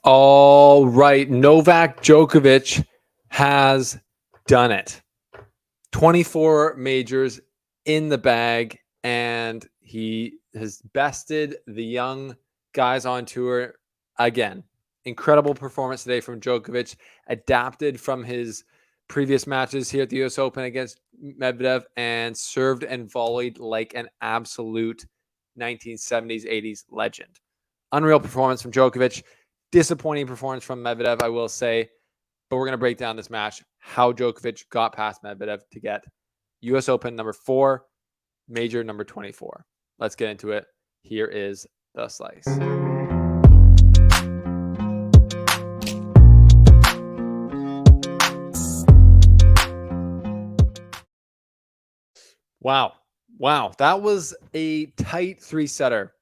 All right, Novak Djokovic has done it. 24 majors in the bag, and he has bested the young guys on tour again. Incredible performance today from Djokovic, adapted from his previous matches here at the US Open against Medvedev and served and volleyed like an absolute 1970s, 80s legend. Unreal performance from Djokovic. Disappointing performance from Medvedev, I will say. But we're going to break down this match, how Djokovic got past Medvedev to get US Open number 4, major number 24. Let's get into it. Here is the slice. Wow. That was a tight 3-setter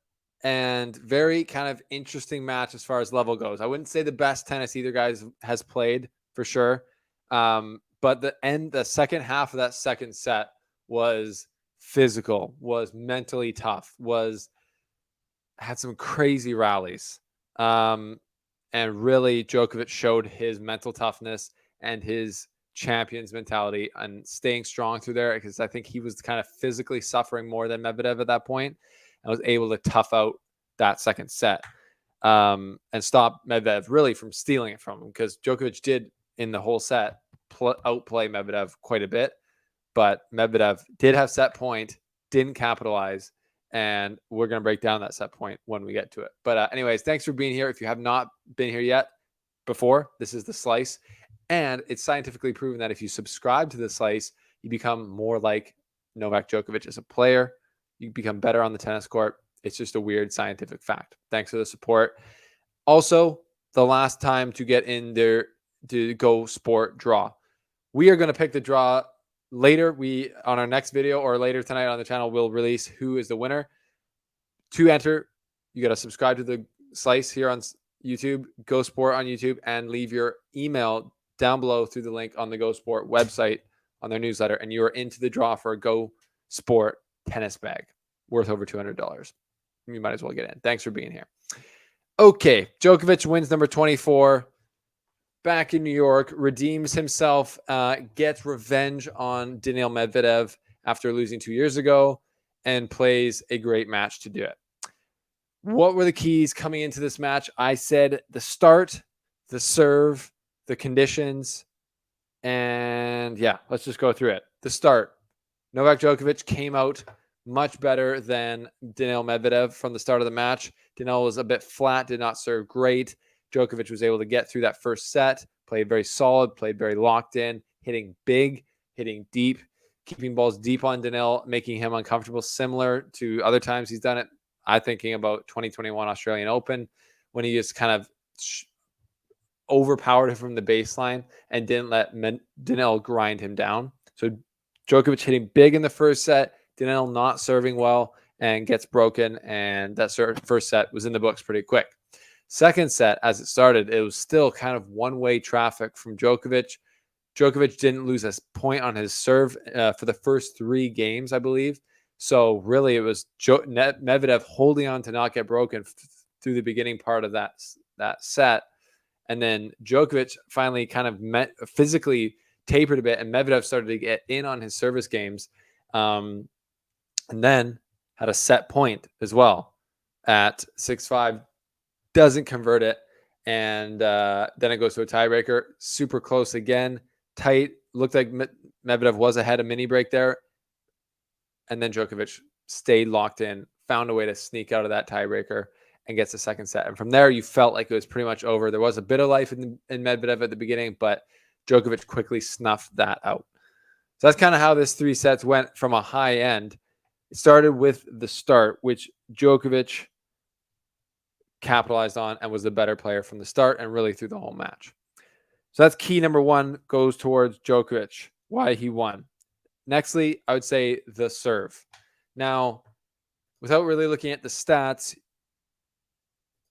and very kind of interesting match as far as level goes. I wouldn't say the best tennis either guys has played for sure. But the second half of that second set was physical, was mentally tough, had some crazy rallies. And really Djokovic showed his mental toughness and his champion's mentality and staying strong through there, because I think he was kind of physically suffering more than Medvedev at that point and was able to tough out that second set and stop Medvedev really from stealing it from him, because Djokovic did in the whole set outplay Medvedev quite a bit, but Medvedev did have set point, didn't capitalize, and we're going to break down that set point when we get to it. But anyways, thanks for being here. If you have not been here yet before, this is the slice. And it's scientifically proven that if you subscribe to the slice, you become more like Novak Djokovic as a player. You become better on the tennis court. It's just a weird scientific fact. Thanks for the support. Also, the last time to get in there to Go Sport draw. We are going to pick the draw later. On our next video or later tonight on the channel, we'll release who is the winner. To enter, you got to subscribe to the slice here on YouTube, Go Sport on YouTube, and leave your email down below through the link on the Go Sport website on their newsletter, and you are into the draw for a Go Sport tennis bag worth over $200. You might as well get in. Thanks for being here. Okay, Djokovic wins number 24 back in New York, redeems himself, gets revenge on Daniil Medvedev after losing 2 years ago, and plays a great match to do it. What were the keys coming into this match? I said the start, the serve, the conditions, and yeah, let's just go through it. The start. Novak Djokovic came out much better than Daniil Medvedev from the start of the match. Daniil was a bit flat, did not serve great. Djokovic was able to get through that first set, played very solid, played very locked in, hitting big, hitting deep, keeping balls deep on Daniil, making him uncomfortable, similar to other times he's done it. I'm thinking about 2021 Australian Open when he just kind of overpowered him from the baseline and didn't let Daniil grind him down. So Djokovic hitting big in the first set, Daniil not serving well and gets broken, and that first set was in the books pretty quick. Second set, as it started, it was still kind of one-way traffic from Djokovic. Djokovic didn't lose a point on his serve for the first 3 games, I believe. So really it was Medvedev holding on to not get broken through the beginning part of that set. And then Djokovic finally kind of physically tapered a bit, and Medvedev started to get in on his service games. And then had a set point as well at 6-5, doesn't convert it. And then it goes to a tiebreaker. Super close again, tight. Looked like Medvedev was ahead a mini break there. And then Djokovic stayed locked in, found a way to sneak out of that tiebreaker and gets the second set. And from there, you felt like it was pretty much over. There was a bit of life in Medvedev at the beginning, but Djokovic quickly snuffed that out. So that's kind of how this 3 sets went from a high end. It started with the start, which Djokovic capitalized on and was the better player from the start and really through the whole match. So that's key number 1, goes towards Djokovic, why he won. Nextly, I would say the serve. Now, without really looking at the stats,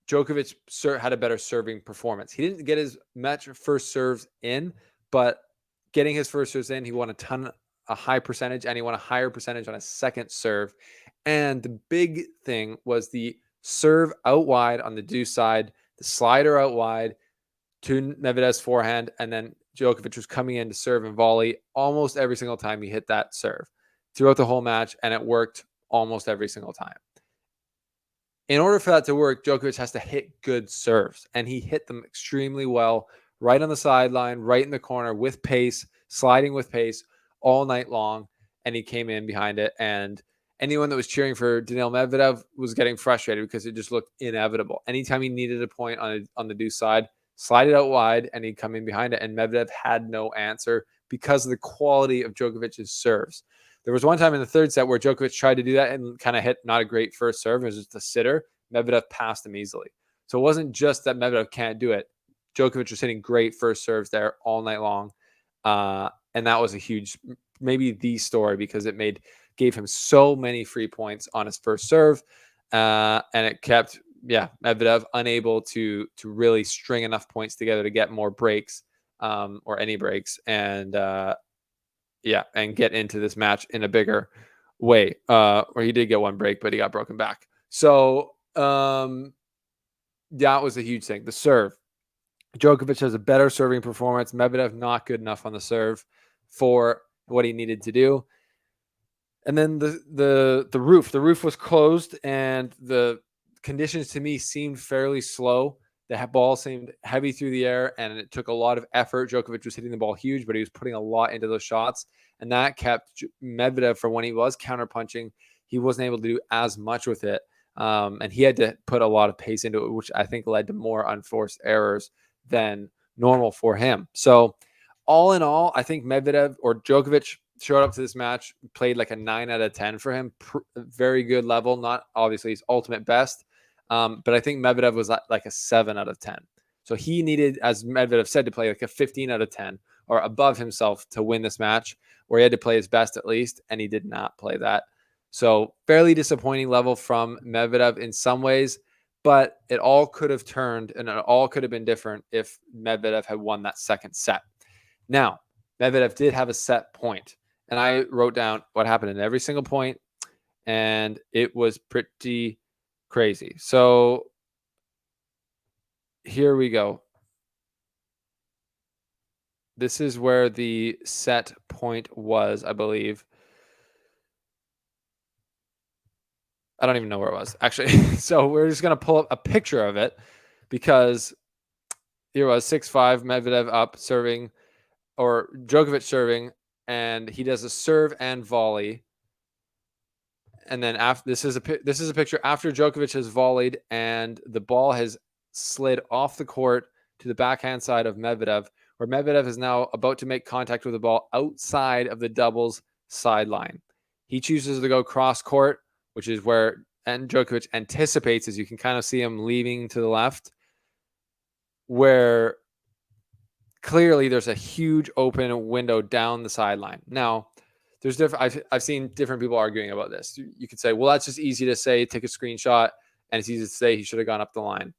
Djokovic had a better serving performance. He didn't get his match first serves in, but getting his first serves in, he won a high percentage, and he won a higher percentage on his second serve. And the big thing was the serve out wide on the deuce side, the slider out wide to Medvedev's forehand, and then Djokovic was coming in to serve and volley almost every single time he hit that serve throughout the whole match, and it worked almost every single time. In order for that to work, Djokovic has to hit good serves, and he hit them extremely well, right on the sideline, right in the corner with pace, sliding with pace all night long, and he came in behind it. And anyone that was cheering for Daniil Medvedev was getting frustrated because it just looked inevitable. Anytime he needed a point on the deuce side, slide it out wide, and he'd come in behind it, and Medvedev had no answer because of the quality of Djokovic's serves. There was one time in the third set where Djokovic tried to do that and kind of hit not a great first serve. It was just a sitter. Medvedev passed him easily. So it wasn't just that Medvedev can't do it. Djokovic was hitting great first serves there all night long. And that was a huge, maybe the story, because it gave him so many free points on his first serve. And it kept, Medvedev unable to really string enough points together to get more breaks or any breaks. And get into this match in a bigger way. Or he did get one break, but he got broken back. So that was a huge thing. The serve. Djokovic has a better serving performance. Medvedev not good enough on the serve for what he needed to do. And then the roof was closed, and the conditions to me seemed fairly slow. The ball seemed heavy through the air, and it took a lot of effort. Djokovic was hitting the ball huge, but he was putting a lot into those shots, and that kept Medvedev, for when he was counterpunching, he wasn't able to do as much with it, and he had to put a lot of pace into it, which I think led to more unforced errors than normal for him. So all in all, I think Medvedev or Djokovic showed up to this match, played like a 9 out of 10 for him. Very good level, not obviously his ultimate best. But I think Medvedev was like a 7 out of 10. So he needed, as Medvedev said, to play like a 15 out of 10 or above himself to win this match, where he had to play his best at least, and he did not play that. So fairly disappointing level from Medvedev in some ways, but it all could have turned and it all could have been different if Medvedev had won that second set. Now, Medvedev did have a set point, and I wrote down what happened in every single point, and it was pretty crazy. So here we go. This is where the set point was, I believe. I don't even know where it was, actually. So we're just going to pull up a picture of it, because here was 6-5, Medvedev up serving, or Djokovic serving, and he does a serve and volley. And then after this is a picture after Djokovic has volleyed and the ball has slid off the court to the backhand side of Medvedev, where Medvedev is now about to make contact with the ball outside of the doubles sideline. He chooses to go cross court, which is where Djokovic anticipates, as you can kind of see him leaving to the left, where clearly there's a huge open window down the sideline. Now, there's different. I've seen different people arguing about this. You could say, well, that's just easy to say. Take a screenshot, and it's easy to say he should have gone up the line.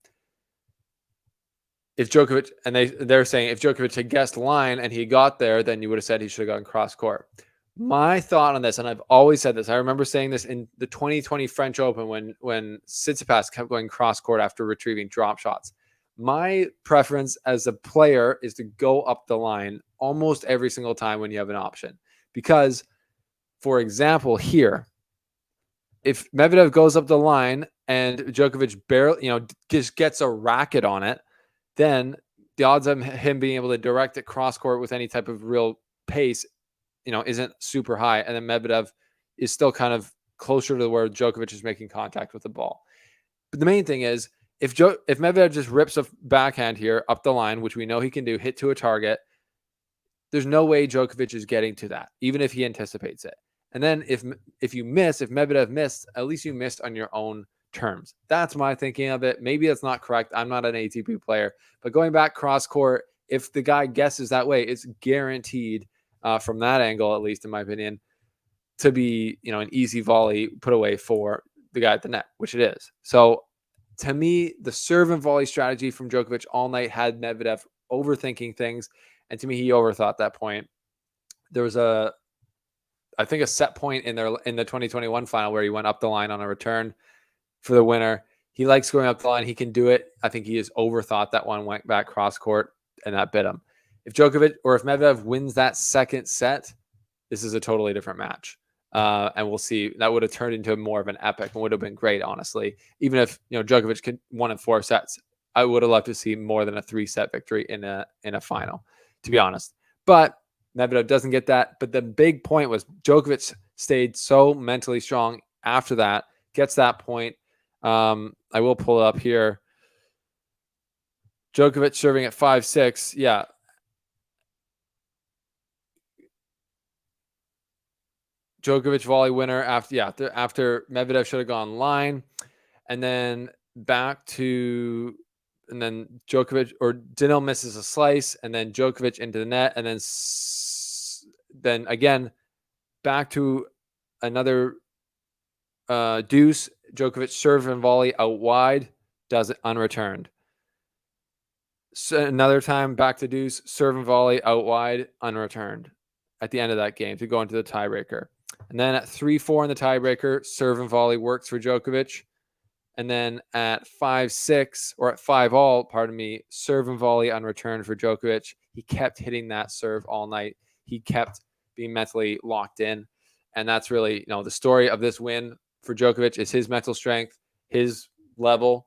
If Djokovic, and they're saying if Djokovic had guessed line and he got there, then you would have said he should have gone cross court. My thought on this, and I've always said this, I remember saying this in the 2020 French Open when Tsitsipas kept going cross court after retrieving drop shots. My preference as a player is to go up the line almost every single time when you have an option, because, for example, here, if Medvedev goes up the line and Djokovic barely, just gets a racket on it, then the odds of him being able to direct it cross court with any type of real pace, isn't super high. And then Medvedev is still kind of closer to where Djokovic is making contact with the ball. But the main thing is, if Medvedev just rips a backhand here up the line, which we know he can do, hit to a target, there's no way Djokovic is getting to that, even if he anticipates it. And then if Medvedev missed, at least you missed on your own terms. That's my thinking of it. Maybe that's not correct. I'm not an ATP player, but going back cross court, if the guy guesses that way, it's guaranteed from that angle, at least in my opinion, to be, an easy volley put away for the guy at the net, which it is. So to me, the serve and volley strategy from Djokovic all night had Medvedev overthinking things. And to me, he overthought that point. There was I think a set point in the 2021 final where he went up the line on a return for the winner. He likes going up the line. He can do it. I think he has overthought that one, went back cross court, and that bit him. If Djokovic or if Medvedev wins that second set, this is a totally different match. And we'll see. That would have turned into more of an epic and would have been great, honestly. Even if Djokovic could won in 4 sets, I would have loved to see more than a 3-set victory in a final, to be honest. But Medvedev doesn't get that. But the big point was Djokovic stayed so mentally strong after that, gets that point. I will pull it up here. Djokovic serving at 5-6. Yeah. Djokovic volley winner after Medvedev should have gone line, and then Djokovic or Daniil misses a slice, and then Djokovic into the net, and then again back to another deuce. Djokovic serve and volley out wide, does it unreturned. So another time back to deuce, serve and volley out wide, unreturned at the end of that game to go into the tiebreaker. And then at 3-4 in the tiebreaker, serve and volley works for Djokovic. And then at 5-6 or at 5-all, serve and volley unreturned for Djokovic. He kept hitting that serve all night. He kept being mentally locked in. And that's really, the story of this win for Djokovic is his mental strength, his level.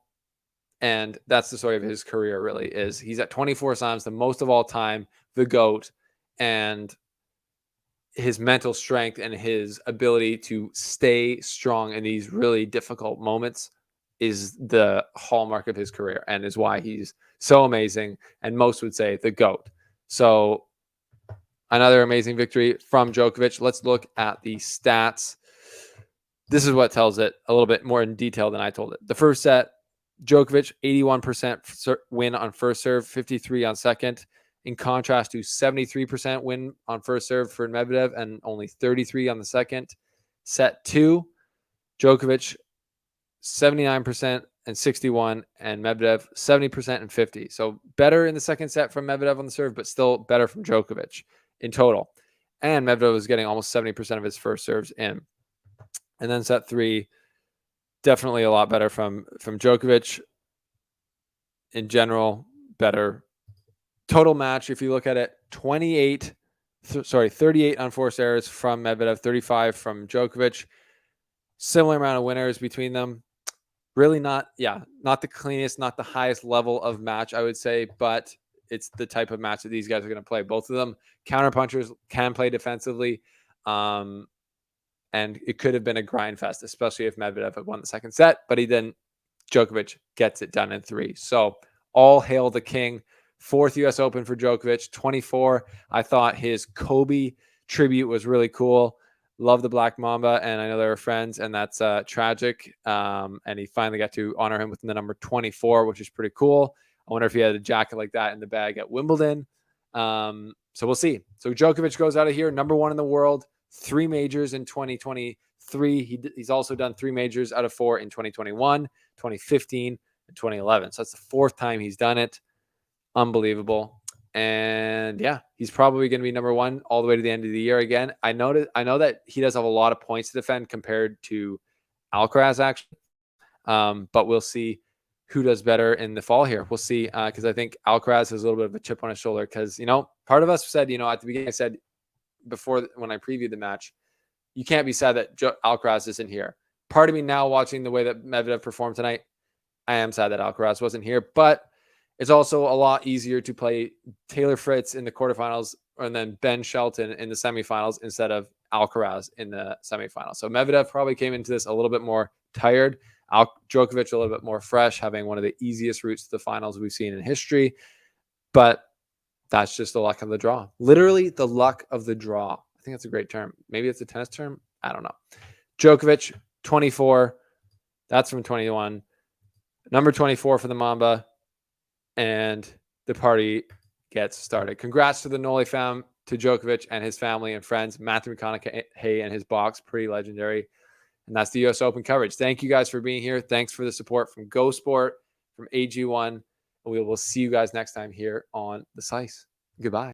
And that's the story of his career, really, is he's at 24 slams, the most of all time, the GOAT. And his mental strength and his ability to stay strong in these really difficult moments is the hallmark of his career and is why he's so amazing. And most would say the GOAT. So another amazing victory from Djokovic. Let's look at the stats. This is what tells it a little bit more in detail than I told it. The first set, Djokovic, 81% win on first serve, 53 on second. In contrast to 73% win on first serve for Medvedev and only 33 on the second. Set 2, Djokovic, 79% and 61, and Medvedev, 70% and 50. So better in the second set from Medvedev on the serve, but still better from Djokovic in total. And Medvedev was getting almost 70% of his first serves in. And then set 3, definitely a lot better from Djokovic. In general, better. Total match, if you look at it, 38 unforced errors from Medvedev, 35 from Djokovic. Similar amount of winners between them. Really not the cleanest, not the highest level of match, I would say, but it's the type of match that these guys are going to play. Both of them counterpunchers, can play defensively. And it could have been a grind fest, especially if Medvedev had won the second set, but he didn't. Djokovic gets it done in 3. So all hail the king. 4th U.S. Open for Djokovic, 24. I thought his Kobe tribute was really cool. Love the Black Mamba, and I know they were friends, and that's tragic. And he finally got to honor him with the number 24, which is pretty cool. I wonder if he had a jacket like that in the bag at Wimbledon. So we'll see. So Djokovic goes out of here, number 1 in the world, 3 majors in 2023. He's also done 3 majors out of 4 in 2021, 2015, and 2011. So that's the 4th time he's done it. Unbelievable. And yeah, he's probably going to be number 1 all the way to the end of the year again. I know that he does have a lot of points to defend compared to Alcaraz, actually. But we'll see who does better in the fall here. We'll see, because I think Alcaraz has a little bit of a chip on his shoulder because, part of us said, at the beginning, I said before when I previewed the match, you can't be sad that Alcaraz isn't here. Part of me now watching the way that Medvedev performed tonight, I am sad that Alcaraz wasn't here, but it's also a lot easier to play Taylor Fritz in the quarterfinals and then Ben Shelton in the semifinals instead of Alcaraz in the semifinals. So Medvedev probably came into this a little bit more tired. Djokovic a little bit more fresh, having one of the easiest routes to the finals we've seen in history. But that's just the luck of the draw. Literally the luck of the draw. I think that's a great term. Maybe it's a tennis term. I don't know. Djokovic, 24. That's from 21. Number 24 for the Mamba. And the party gets started. Congrats to the Noli fam, to Djokovic and his family and friends. Matthew McConaughey and his box, pretty legendary. And that's the U.S. Open coverage. Thank you guys for being here. Thanks for the support from Go Sport, from AG1. And we will see you guys next time here on The Slice. Goodbye.